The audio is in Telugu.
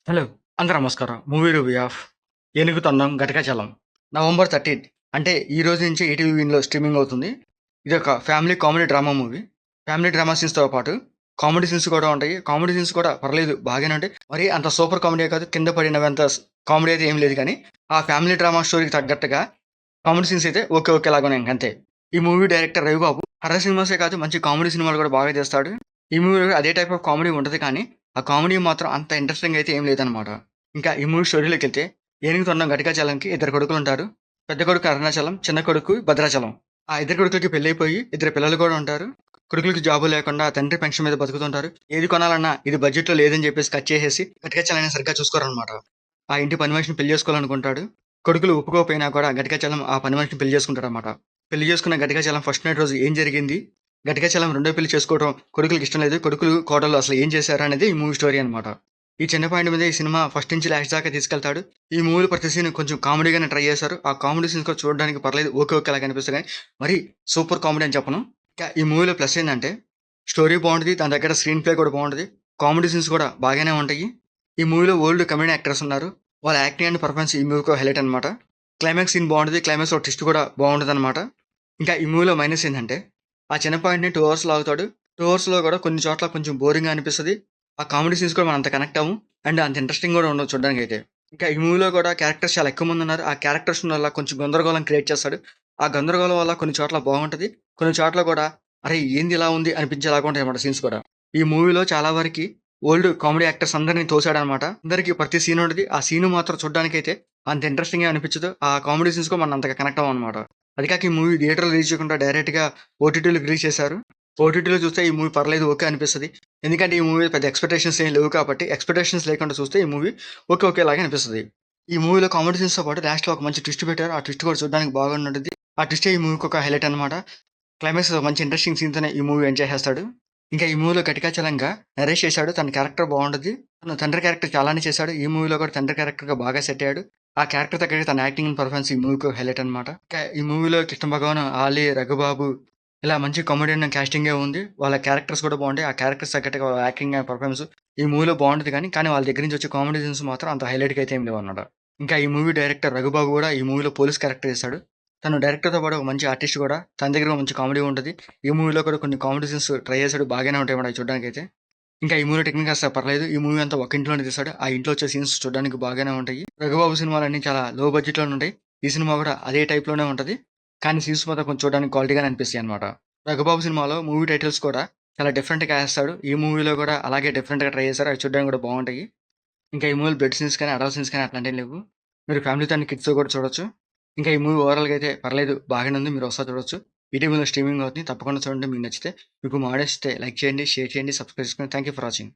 హలో! అందరూ నమస్కారం. మూవీ రివ్యూ ఆఫ్ 'ఏనుగు తొండం ఘటకాచలం' నవంబర్ 13 అంటే ఈ రోజు నుంచి ఈటీవీ విన్‌లో స్ట్రీమింగ్ అవుతుంది. ఇదొక family comedy drama movie. Family drama సీన్స్‌తో పాటు కామెడీ సీన్స్ కూడా ఉంటాయి. కామెడీ సీన్స్ కూడా పర్లేదు బాగానే ఉంటాయి. మరీ అంత సూపర్ కామెడీ కాదు. కింద పడినవంత కామెడీ అయితే ఏమి లేదు కానీ, ఆ ఫ్యామిలీ డ్రామా స్టోరీకి తగ్గట్టుగా కామెడీ సీన్స్ అయితే ఓకేలాగా ఉన్నాయి ఇంకంతే. ఈ మూవీ డైరెక్టర్ రవిబాబు హర్రర్ సినిమాసే కాదు మంచి కామెడీ సినిమాలు కూడా బాగా తీస్తాడు. ఈ మూవీలో అదే టైప్ ఆఫ్ కామెడీ ఉంటది కానీ, ఆ కామెడీ మాత్రం అంత ఇంట్రెస్టింగ్ అయితే ఏం లేదనమాట. ఇంకా ఈ మూవీ స్టోరీలోకెళ్తే ఏనుగు తొండం ఘటకాచలంకి ఇద్దరు కొడుకులుంటారు. పెద్ద కొడుకు అరుణాచలం, చిన్న కొడుకు భద్రాచలం. ఆ ఇద్దరు కొడుకులకి పెళ్లయిపోయి ఇద్దరు పిల్లలు కూడా ఉంటారు. కొడుకులకి జాబులు లేకుండా తండ్రి పెన్షన్ మీద బతుకుతుంటారు. ఏది కొనాలన్నా ఇది బడ్జెట్‌లో లేదని చెప్పేసి కట్ చేసేసి ఘటకాచలాన్ని సరిగ్గా చూసుకోరనమాట. ఆ ఇంటి పని మనిషిని పెళ్లి చేసుకోవాలనుకుంటాడు. కొడుకులు ఒప్పుకోకపోయినా కూడా ఘటకాచలం ఆ పని మనిషిని పెళ్లి చేసుకుంటాడనమాట. పెళ్లి చేసుకున్న ఘటకాచలం ఫస్ట్ నైట్ రోజు ఏం జరిగింది? ఘటకాచలం రెండో పెళ్లి చేసుకోవడం కొడుకులకి ఇష్టం లేదు. కొడుకులు, కోడళ్ళు అసలు ఏం చేశారు అనేది ఈ మూవీ స్టోరీ అనమాట. ఈ చిన్న పాయింట్ మీద ఈ సినిమా ఫస్ట్ నుంచి లాస్ట్ దాకా తీసుకెళ్తాడు. ఈ మూవీలో ప్రతి సీన్ కొంచెం కామెడీగానే ట్రై చేశారు. ఆ కామెడీ సీన్స్ కూడా చూడడానికి పర్లేదు ఓకేలాగా అనిపిస్తాయి కానీ, మరీ సూపర్ కామెడీ అని చెప్పను. ఇంకా ఈ మూవీలో ప్లస్ ఏందంటే స్టోరీ బావుంటది. దాని దగ్గర స్క్రీన్ ప్లే కూడా బావుంటది. కామెడీ సీన్స్ కూడా బాగానే ఉంటాయి. ఈ మూవీలో ఓల్డ్ కమెడియన్ యాక్టర్స్ ఉన్నారు. వాళ్ళ యాక్టింగ్ అండ్ పర్ఫార్మెన్స్ ఈ మూవీకి హైలైట్ అనమాట. క్లైమాక్స్ సీన్ బావుంటది. క్లైమాక్స్‌లో ట్విస్ట్ కూడా బావుంటదనమాట. ఇంకా ఈ మూవీలో మైనస్ ఏందంటే, ఆ చిన్న పాయింట్‌ని 2 అవర్స్ లాగుతాడు. 2 అవర్స్‌లో కూడా కొన్ని చోట్ల కొంచెం బోరింగ్‌గా అనిపిస్తది. ఆ కామెడీ సీన్స్ కూడా మనం అంత కనెక్ట్ అవ్వం. అండ్ అంత ఇంట్రెస్టింగ్ కూడా ఉండవు చూడడానికైతే. ఇంకా ఈ మూవీలో కూడా క్యారెక్టర్స్ చాలా ఎక్కువ మందున్నారు. ఆ క్యారెక్టర్స్ వల్ల కొంచెం గందరగోళం క్రియేట్ చేస్తాడు. ఆ గందరగోళం వల్ల కొన్ని చోట్ల బాగుంటది. కొన్ని చోట్ల కూడా అరే! ఏంది ఇలా ఉంది అనిపించేలాగా ఉంటాయన్నమాట సీన్స్ కూడా. ఈ మూవీలో చాలా వరకి ఓల్డ్ కామెడీ యాక్టర్స్ అందరిని తోసాడన్నమాట. అందరికి ప్రతి సీన్ ఉంటది. ఆ సీన్ మాత్రం చూడడానికైతే అంత ఇంట్రెస్టింగ్‌గా అనిపించదు. ఆ కామెడీ సీన్స్ కూడా మనం అంతగా కనెక్ట్ అవ్వమన్నమాట. అది కాక ఈ మూవీ థియేటర్‌లో రిలీజ్ చేయకుండా డైరెక్ట్‌గా ఓటీటీలో రిలీజ్ చేశారు. ఓటీటీలో చూస్తే ఈ మూవీ పర్లేదు ఓకే అనిపిస్తది. ఎందుకంటే ఈ మూవీ పెద్ద ఎక్స్‌పెక్టేషన్స్ ఏం లేవు కాబట్టి, ఎక్స్‌పెక్టేషన్స్ లేకుండా చూస్తే ఈ మూవీ ఓకేలాగా అనిపిస్తది. ఈ మూవీలో కామెడీ సీన్స్‌తో పాటు లాస్ట్‌లో ఒక మంచి ట్విస్ట్ పెట్టారు. ఆ ట్విస్ట్ కూడా చూడడానికి బాగుంటది. ఆ ట్విస్టే ఈ మూవీకి ఒక హైలైట్ అన్నమాట. క్లైమాక్స్‌లో మంచి ఇంట్రెస్టింగ్ సీన్‌తోనే ఈ మూవీ ఎండ్ చేసేస్తాడు. ఇంకా ఈ మూవీలో ఘటికాచలంగా నరేష్ చేశాడు. తన క్యారెక్టర్ బాగుంటది. తను తండ్రి క్యారెక్టర్ చాలానే చేశాడు. ఈ మూవీలో కూడా తండ్రి క్యారెక్టర్‌గా బాగా సెట్ అయ్యాడు. ఆ క్యారెక్టర్ తగ్గట్టు తన యాక్టింగ్ అండ్ పర్ఫార్మెన్స్ ఈ మూవీకి హైలైట్ అన్నమాట. ఇంకా ఈ మూవీలో కృష్ణ భగవాన్, ఆలీ, రఘుబాబు ఇలా మంచి కామెడియన్ కాస్టింగే ఉంది. వాళ్ళ క్యారెక్టర్స్ కూడా బాగుంటాయి. ఆ క్యారెక్టర్స్ తగ్గట్టుగా వాళ్ళ యాక్టింగ్ అండ్ పర్ఫార్మెన్స్ ఈ మూవీలో బాగుంటది కానీ వాళ్ళ దగ్గర నుంచి వచ్చే కామెడీ సీన్స్ మాత్రం అంత హైలైట్‌గా అయితే ఏమి లేవన్నమాట. ఇంకా ఈ మూవీ డైరెక్టర్ రఘుబాబు కూడా ఈ మూవీలో పోలీస్ క్యారెక్టర్ చేశాడు. తను డైరెక్టర్‌తో పాటు ఒక మంచి ఆర్టిస్ట్ కూడా. తన దగ్గర మంచి కామెడీ ఉంటది. ఈ మూవీలో కూడా కొన్ని కామెడీ సీన్స్ ట్రై చేశాడు. బాగానే ఉంటాయన్నమాట అవి చూడడానికైతే. ఇంకా ఈ మూవీ టెక్నిక్ అసల పర్లేదు. ఈ మూవీ అంతా ఒక ఇంట్లోనే తీశాడు. ఆ ఇంట్లో వచ్చే సీన్స్ చూడడానికి బాగానే ఉంటాయి. రఘుబాబు సినిమాలన్నీ చాలా లో బడ్జెట్‌లోనే ఉంటాయి. ఈ సినిమా కూడా అదే టైప్‌లోనే ఉంటది. కానీ సీన్స్ మాత్రం కొంచెం చూడడానికి క్వాలిటీగానే అనిపిస్తాయన్నమాట. రఘుబాబు సినిమాలో మూవీ టైటిల్స్ కూడా చాలా డిఫరెంట్‌గా ఏస్తాడు. ఈ మూవీలో కూడా అలాగే డిఫరెంట్‌గా ట్రై చేశారు. అవి చూడడానికి కూడా బాగుంటాయి. ఇంకా ఈ మూవీలో బ్లడ్ సీన్స్ కానీ, అడల్ట్ సీన్స్ కానీ అట్లాంటివి లేవు. మీరు ఫ్యామిలీతో అండ్ కిడ్స్‌తో కూడా చూడొచ్చు. ఇంకా ఈ మూవీ ఓవరాల్‌గా అయితే పర్లేదు బాగానే ఉంది. మీరు ఒకసారి చూడొచ్చు. ఈటీవీలో స్ట్రీమింగ్ అవుతుంది. తప్పకుండా చూడండి. మీకు నచ్చితే మీకు మా ఆడియో నచ్చితే లైక్ చేయండి, షేర్ చేయండి, సబ్స్క్రైబ్ చేసుకోండి. Thank you for watching.